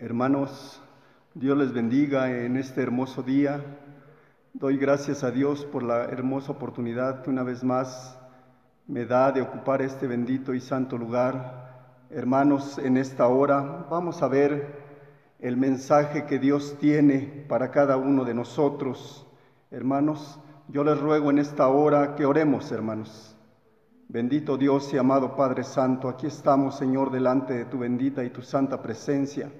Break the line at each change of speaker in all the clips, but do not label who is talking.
Hermanos, Dios les bendiga en este hermoso día. Doy gracias a Dios por la hermosa oportunidad que una vez más me da de ocupar este bendito y santo lugar. Hermanos, en esta hora vamos a ver el mensaje que Dios tiene para cada uno de nosotros. Hermanos, yo les ruego en esta hora que oremos, hermanos. Bendito Dios y amado Padre Santo, aquí estamos, Señor, delante de tu bendita y tu santa presencia.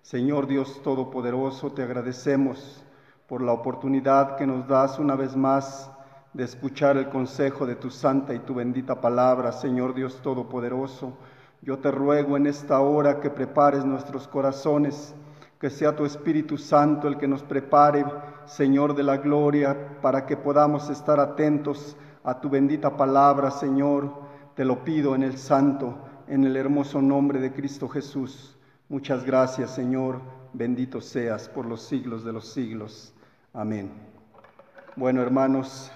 Señor Dios Todopoderoso, te agradecemos por la oportunidad que nos das una vez más de escuchar el consejo de tu santa y tu bendita palabra, Señor Dios Todopoderoso. Yo te ruego en esta hora que prepares nuestros corazones, que sea tu Espíritu Santo el que nos prepare, Señor de la gloria, para que podamos estar atentos a tu bendita palabra, Señor. Te lo pido en el santo, en el hermoso nombre de Cristo Jesús. Muchas gracias, Señor. Bendito seas por los siglos de los siglos. Amén. Bueno, hermanos,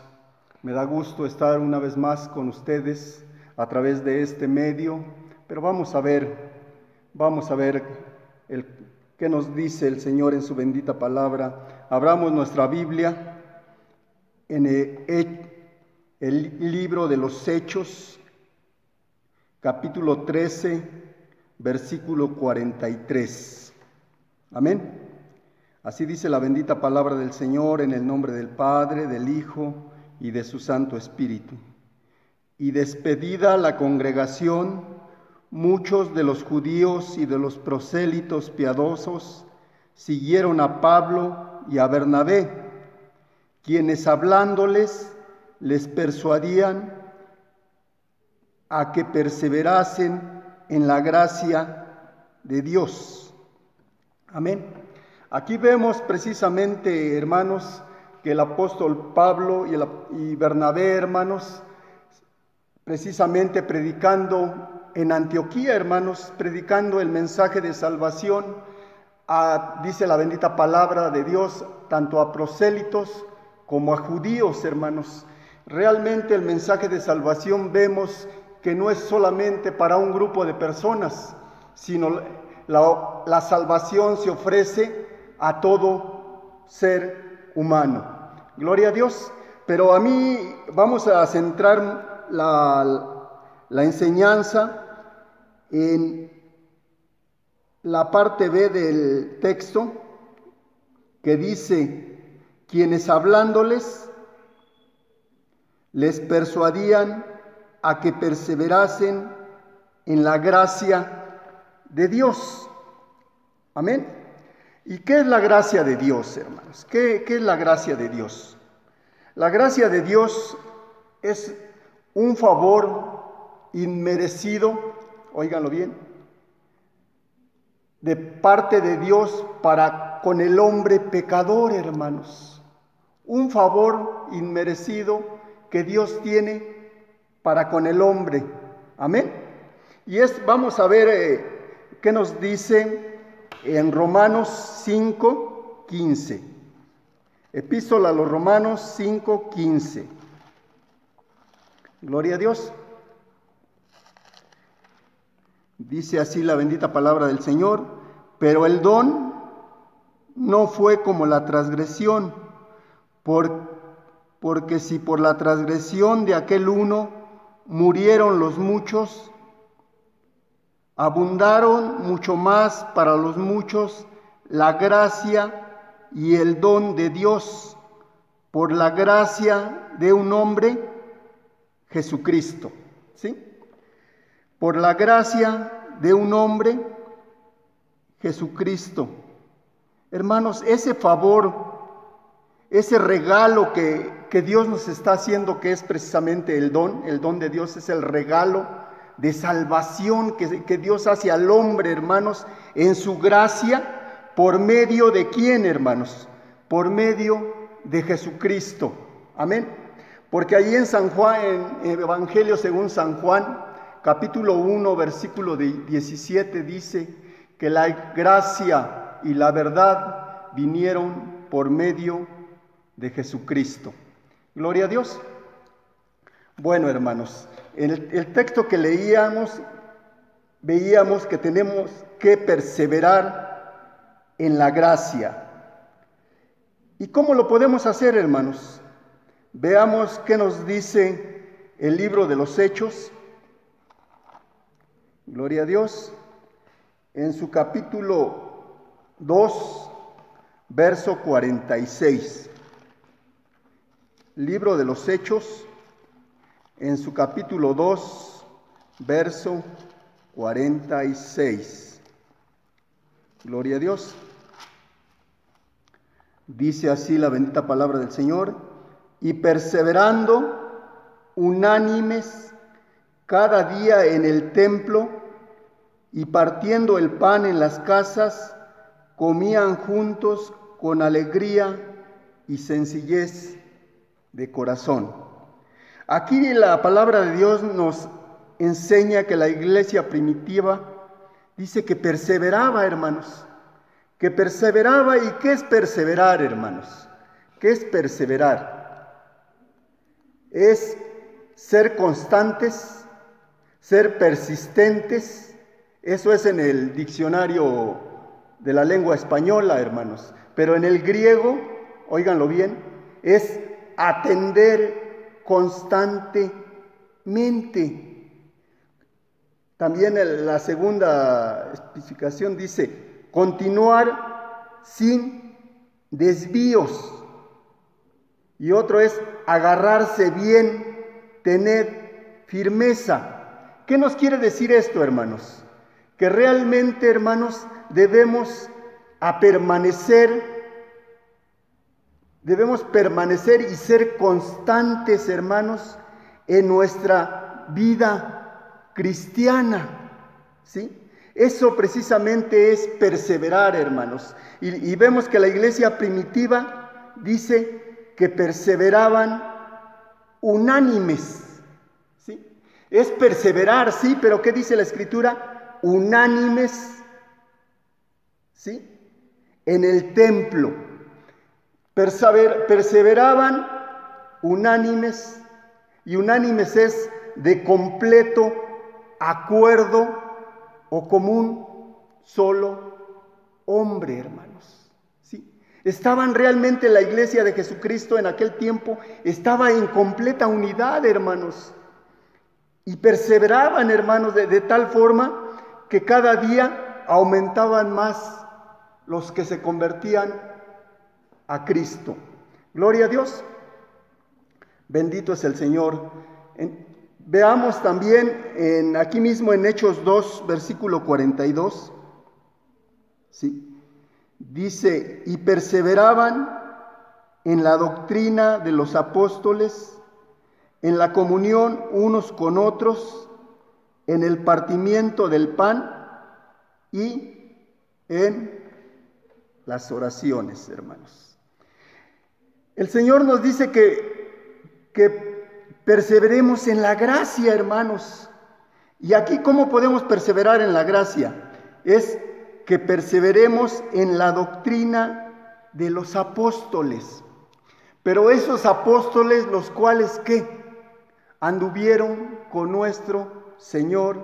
me da gusto estar una vez más con ustedes a través de este medio, pero vamos a ver qué nos dice el Señor en su bendita palabra. Abramos nuestra Biblia en el libro de los Hechos, capítulo 13, versículo 43. Amén. Así dice la bendita palabra del Señor, en el nombre del Padre, del Hijo y de su Santo Espíritu. Y despedida la congregación, muchos de los judíos y de los prosélitos piadosos siguieron a Pablo y a Bernabé, quienes hablándoles les persuadían a que perseverasen en la gracia de Dios. Amén. Aquí vemos precisamente, hermanos, que el apóstol Pablo y Bernabé, hermanos, precisamente predicando en Antioquía, hermanos, predicando el mensaje de salvación, dice la bendita palabra de Dios, tanto a prosélitos como a judíos, hermanos. Realmente el mensaje de salvación vemos que no es solamente para un grupo de personas, sino la salvación se ofrece a todo ser humano. Gloria a Dios. Pero a mí vamos a centrar la enseñanza en la parte B del texto, que dice, quienes hablándoles les persuadían a que perseverasen en la gracia de Dios. Amén. ¿Y qué es la gracia de Dios, hermanos? ¿Qué es la gracia de Dios? La gracia de Dios es un favor inmerecido, óiganlo bien, de parte de Dios para con el hombre pecador, hermanos. Un favor inmerecido que Dios tiene para con el hombre. Amén. Y vamos a ver qué nos dice en Romanos 5:15. Epístola a los Romanos 5:15. Gloria a Dios. Dice así la bendita palabra del Señor, pero el don no fue como la transgresión, porque si por la transgresión de aquel uno murieron los muchos, abundaron mucho más para los muchos la gracia y el don de Dios por la gracia de un hombre, Jesucristo. ¿Sí? Por la gracia de un hombre, Jesucristo. Hermanos, ese favor, ese regalo que Dios nos está haciendo, que es precisamente el don de Dios es el regalo de salvación que Dios hace al hombre, hermanos, en su gracia, ¿por medio de quién, hermanos? Por medio de Jesucristo. Amén. Porque ahí en San Juan, en Evangelio según San Juan, capítulo 1, versículo 17, dice que la gracia y la verdad vinieron por medio de Jesucristo. Gloria a Dios. Bueno, hermanos, en el texto que leíamos, veíamos que tenemos que perseverar en la gracia. ¿Y cómo lo podemos hacer, hermanos? Veamos qué nos dice el libro de los Hechos. Gloria a Dios. En su capítulo 2, verso 46. Libro de los Hechos, en su capítulo 2, verso 46. Gloria a Dios. Dice así la bendita palabra del Señor: y perseverando unánimes cada día en el templo y partiendo el pan en las casas, comían juntos con alegría y sencillez de corazón. Aquí la palabra de Dios nos enseña que la iglesia primitiva dice que perseveraba, hermanos, que perseveraba. ¿Y qué es perseverar, hermanos? ¿Qué es perseverar? Es ser constantes, ser persistentes. Eso es en el diccionario de la lengua española, hermanos. Pero en el griego, óiganlo bien, es atender constantemente. También la segunda especificación dice continuar sin desvíos. Y otro es agarrarse bien, tener firmeza. ¿Qué nos quiere decir esto, hermanos? Que realmente, hermanos, debemos permanecer y ser constantes, hermanos, en nuestra vida cristiana, ¿sí? Eso precisamente es perseverar, hermanos. Y vemos que la iglesia primitiva dice que perseveraban unánimes, ¿sí? Es perseverar, sí, pero ¿qué dice la Escritura? Unánimes, ¿sí? En el templo. Perseveraban unánimes, y unánimes es de completo acuerdo o común solo hombre, hermanos, ¿sí? Estaban realmente, la iglesia de Jesucristo en aquel tiempo estaba en completa unidad, hermanos, y perseveraban, hermanos, de tal forma que cada día aumentaban más los que se convertían a Cristo. Gloria a Dios. Bendito es el Señor. Veamos también aquí mismo en Hechos 2, versículo 42. ¿Sí? Dice: y perseveraban en la doctrina de los apóstoles, en la comunión unos con otros, en el partimiento del pan y en las oraciones, hermanos. El Señor nos dice que perseveremos en la gracia, hermanos. Y aquí, ¿cómo podemos perseverar en la gracia? Es que perseveremos en la doctrina de los apóstoles. Pero esos apóstoles, los cuales, ¿qué? Anduvieron con nuestro Señor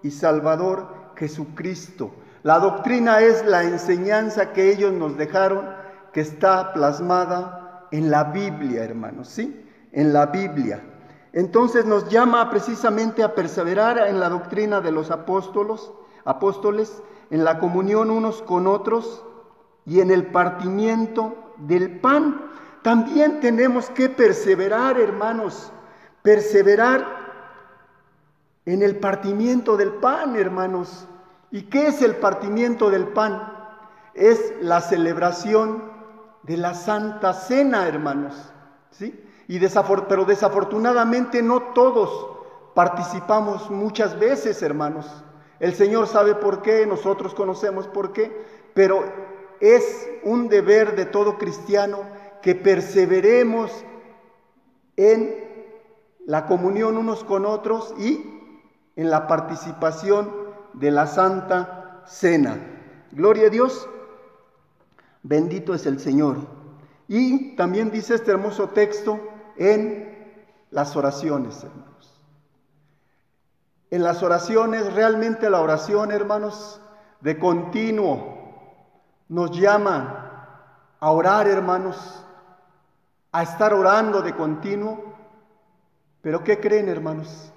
y Salvador Jesucristo. La doctrina es la enseñanza que ellos nos dejaron, que está plasmada en la Biblia, hermanos, ¿sí? En la Biblia. Entonces nos llama precisamente a perseverar en la doctrina de los apóstoles, en la comunión unos con otros y en el partimiento del pan. También tenemos que perseverar, hermanos, perseverar en el partimiento del pan, hermanos. ¿Y qué es el partimiento del pan? Es la celebración de la Santa Cena, hermanos, ¿sí? Pero desafortunadamente no todos participamos muchas veces, hermanos. El Señor sabe por qué, nosotros conocemos por qué, pero es un deber de todo cristiano que perseveremos en la comunión unos con otros y en la participación de la Santa Cena. Gloria a Dios. Bendito es el Señor. Y también dice este hermoso texto en las oraciones, hermanos. En las oraciones, realmente la oración, hermanos, de continuo, nos llama a orar, hermanos, a estar orando de continuo. Pero ¿qué creen, hermanos?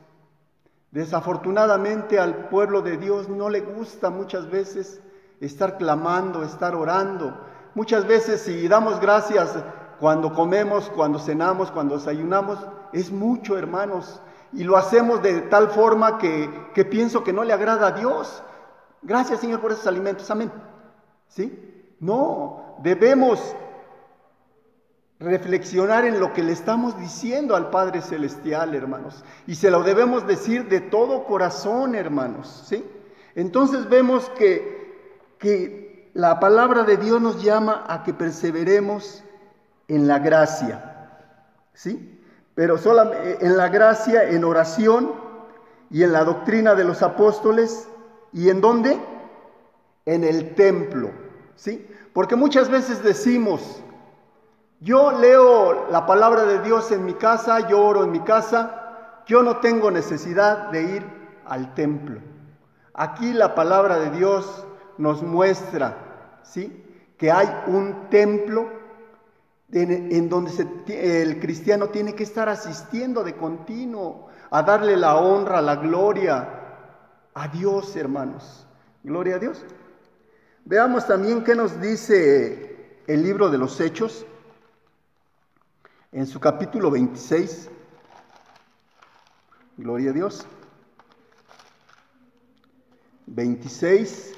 Desafortunadamente al pueblo de Dios no le gusta muchas veces estar clamando, estar orando. Muchas veces si damos gracias cuando comemos, cuando cenamos, cuando desayunamos, es mucho, hermanos. Y lo hacemos de tal forma que pienso que no le agrada a Dios. Gracias, Señor, por esos alimentos. Amén. ¿Sí? No, debemos reflexionar en lo que le estamos diciendo al Padre Celestial, hermanos. Y se lo debemos decir de todo corazón, hermanos. ¿Sí? Entonces vemos que la palabra de Dios nos llama a que perseveremos en la gracia. ¿Sí? Pero solamente en la gracia, en oración y en la doctrina de los apóstoles. ¿Y en dónde? En el templo. ¿Sí? Porque muchas veces decimos: yo leo la palabra de Dios en mi casa, yo oro en mi casa, yo no tengo necesidad de ir al templo. Aquí la palabra de Dios nos muestra, ¿sí?, que hay un templo en donde el cristiano tiene que estar asistiendo de continuo a darle la honra, la gloria a Dios, hermanos. Gloria a Dios. Veamos también qué nos dice el libro de los Hechos, en su capítulo 26. Gloria a Dios. 26,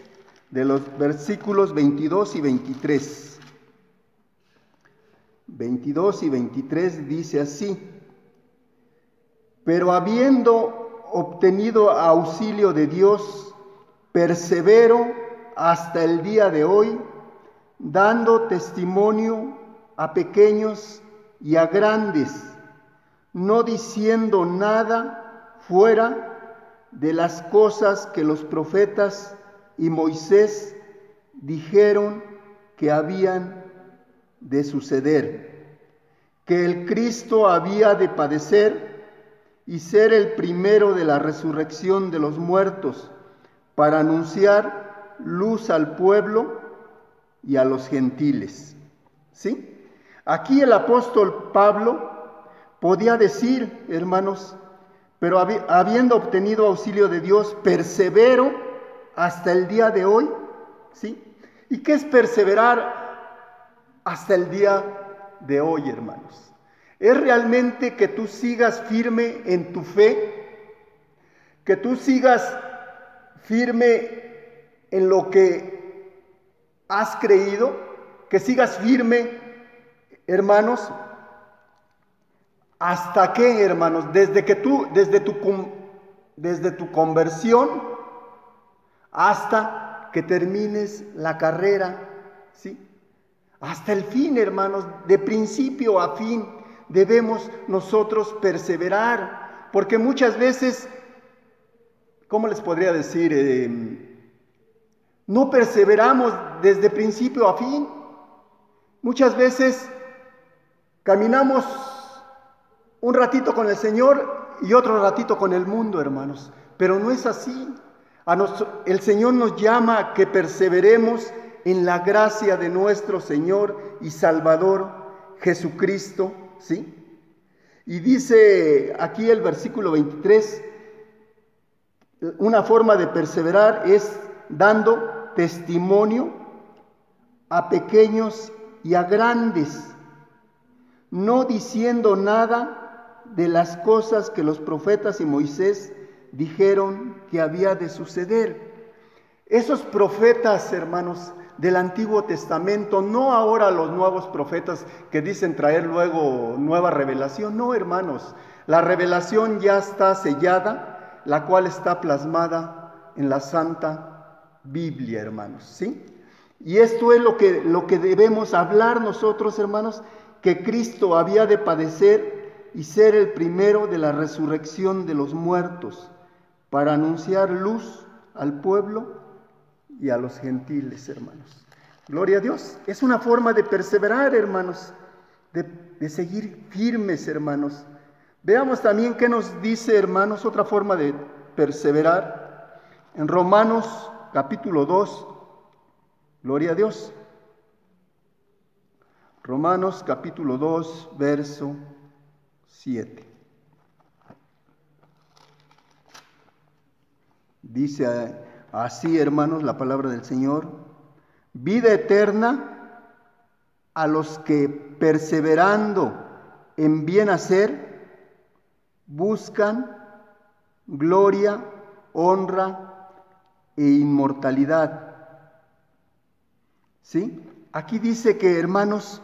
de los versículos 22 y 23. 22 y 23 dice así: pero habiendo obtenido auxilio de Dios, persevero hasta el día de hoy, dando testimonio a pequeños y a grandes, no diciendo nada fuera de las cosas que los profetas y Moisés dijeron que habían de suceder, que el Cristo había de padecer y ser el primero de la resurrección de los muertos, para anunciar luz al pueblo y a los gentiles. ¿Sí? Aquí el apóstol Pablo podía decir, hermanos, pero habiendo obtenido auxilio de Dios, persevero hasta el día de hoy. ¿Sí? ¿Y qué es perseverar hasta el día de hoy, hermanos? Es realmente que tú sigas firme en tu fe, que tú sigas firme en lo que has creído, que sigas firme, hermanos. ¿Hasta qué, hermanos? Desde tu conversión hasta que termines la carrera, ¿sí? Hasta el fin, hermanos, de principio a fin debemos nosotros perseverar, porque muchas veces, ¿cómo les podría decir? No perseveramos desde principio a fin. Muchas veces caminamos un ratito con el Señor y otro ratito con el mundo, hermanos, pero no es así. El Señor nos llama a que perseveremos en la gracia de nuestro Señor y Salvador Jesucristo, ¿sí? Y dice aquí el versículo 23, una forma de perseverar es dando testimonio a pequeños y a grandes, no diciendo nada de las cosas que los profetas y Moisés dijeron que había de suceder. Esos profetas, hermanos, del Antiguo Testamento, no ahora los nuevos profetas que dicen traer luego nueva revelación. No, hermanos, la revelación ya está sellada, la cual está plasmada en la Santa Biblia, hermanos, ¿sí? Y esto es lo que debemos hablar nosotros, hermanos, que Cristo había de padecer y ser el primero de la resurrección de los muertos, para anunciar luz al pueblo y a los gentiles, hermanos. Gloria a Dios. Es una forma de perseverar, hermanos, de seguir firmes, hermanos. Veamos también qué nos dice, hermanos, otra forma de perseverar. En Romanos capítulo 2, gloria a Dios. Romanos capítulo 2, verso 7. Dice así, hermanos, la palabra del Señor: vida eterna a los que, perseverando en bien hacer, buscan gloria, honra e inmortalidad. ¿Sí? Aquí dice que, hermanos,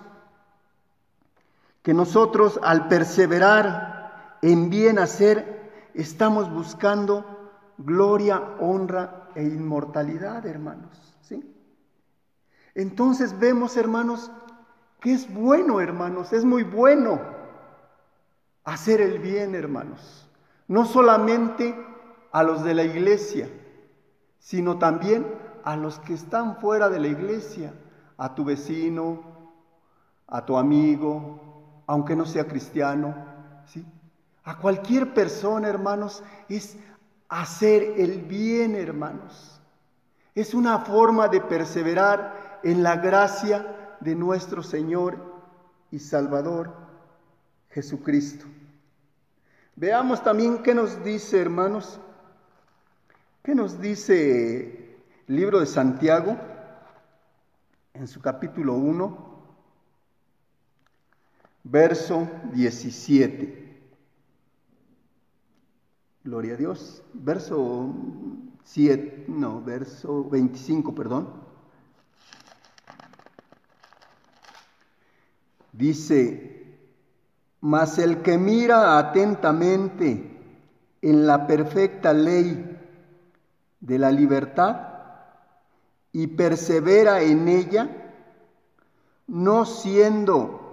que nosotros al perseverar en bien hacer, estamos buscando gloria, honra e inmortalidad, hermanos. ¿Sí? Entonces vemos, hermanos, que es bueno, hermanos, es muy bueno hacer el bien, hermanos. No solamente a los de la iglesia, sino también a los que están fuera de la iglesia, a tu vecino, a tu amigo, aunque no sea cristiano, ¿sí? A cualquier persona, hermanos, es hacer el bien, hermanos. Es una forma de perseverar en la gracia de nuestro Señor y Salvador Jesucristo. Veamos también qué nos dice, hermanos, qué nos dice el libro de Santiago en su capítulo 1, verso 17. Gloria a Dios. Verso 25, perdón. Dice: mas el que mira atentamente en la perfecta ley de la libertad y persevera en ella, no siendo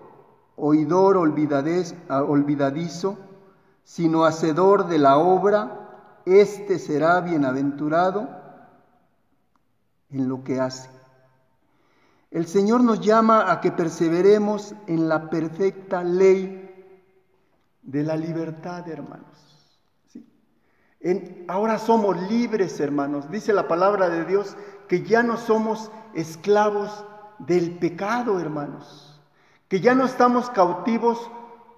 oidor olvidadizo, sino hacedor de la obra, éste será bienaventurado en lo que hace. El Señor nos llama a que perseveremos en la perfecta ley de la libertad, hermanos. ¿Sí? Ahora somos libres, hermanos. Dice la palabra de Dios que ya no somos esclavos del pecado, hermanos. Que ya no estamos cautivos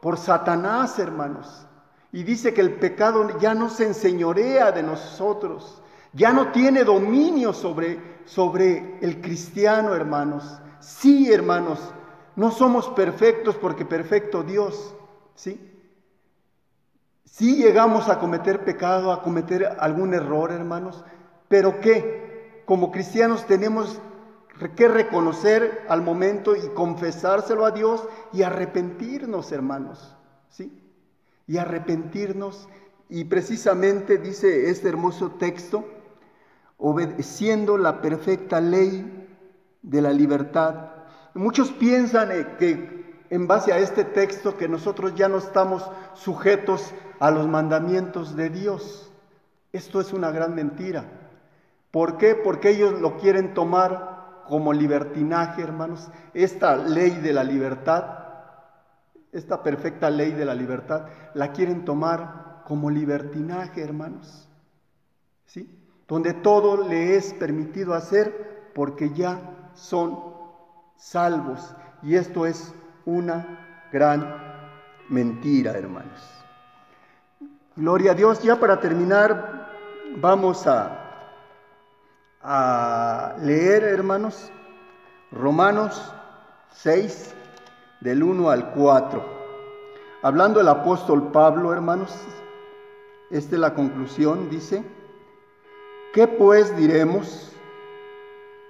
por Satanás, hermanos. Y dice que el pecado ya no se enseñorea de nosotros. Ya no tiene dominio sobre el cristiano, hermanos. Sí, hermanos, no somos perfectos porque perfecto Dios, ¿sí? Sí llegamos a cometer pecado, a cometer algún error, hermanos, pero ¿qué? Como cristianos tenemos que reconocer al momento y confesárselo a Dios y arrepentirnos, hermanos, ¿sí? Y arrepentirnos, y precisamente dice este hermoso texto: obedeciendo la perfecta ley de la libertad. Muchos piensan que en base a este texto que nosotros ya no estamos sujetos a los mandamientos de Dios. Esto es una gran mentira. ¿Por qué? Porque ellos lo quieren tomar como libertinaje, hermanos. Esta ley de la libertad, esta perfecta ley de la libertad, la quieren tomar como libertinaje, hermanos. ¿Sí? Donde todo le es permitido hacer porque ya son salvos. Y esto es una gran mentira, hermanos. Gloria a Dios. Ya para terminar, vamos a leer, hermanos, Romanos 6, del 1 al 4. Hablando el apóstol Pablo, hermanos, esta es la conclusión, dice: ¿qué pues diremos?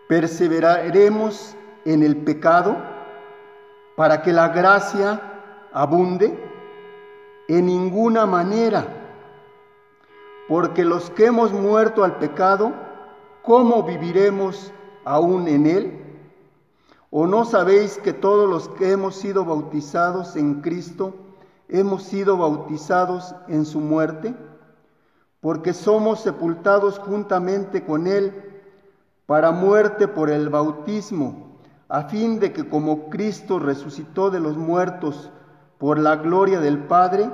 ¿Perseveraremos en el pecado para que la gracia abunde? En ninguna manera, porque los que hemos muerto al pecado, ¿cómo viviremos aún en él? ¿O no sabéis que todos los que hemos sido bautizados en Cristo, hemos sido bautizados en su muerte? Porque somos sepultados juntamente con él para muerte por el bautismo, a fin de que como Cristo resucitó de los muertos por la gloria del Padre,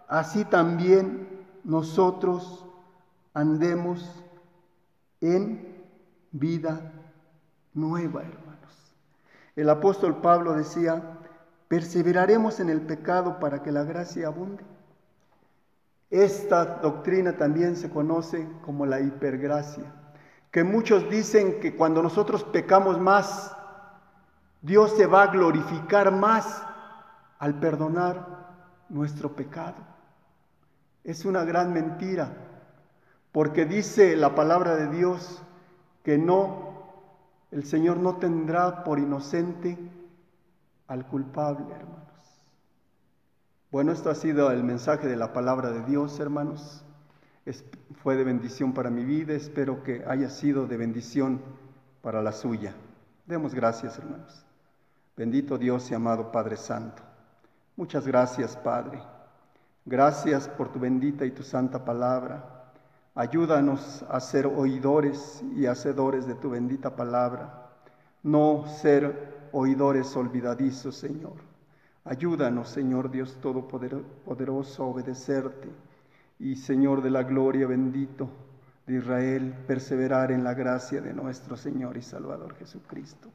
así también nosotros andemos en vida nueva, hermanos. El apóstol Pablo decía, perseveraremos en el pecado para que la gracia abunde. Esta doctrina también se conoce como la hipergracia, que muchos dicen que cuando nosotros pecamos más, Dios se va a glorificar más al perdonar nuestro pecado. Es una gran mentira, porque dice la palabra de Dios que el Señor no tendrá por inocente al culpable, hermanos. Bueno, esto ha sido el mensaje de la palabra de Dios, hermanos. Fue de bendición para mi vida, espero que haya sido de bendición para la suya. Demos gracias, hermanos. Bendito Dios y amado Padre Santo. Muchas gracias, Padre. Gracias por tu bendita y tu santa palabra. Ayúdanos a ser oidores y hacedores de tu bendita palabra, no ser oidores olvidadizos, Señor. Ayúdanos, Señor Dios Todopoderoso, a obedecerte y, Señor de la gloria, bendito de Israel, perseverar en la gracia de nuestro Señor y Salvador Jesucristo.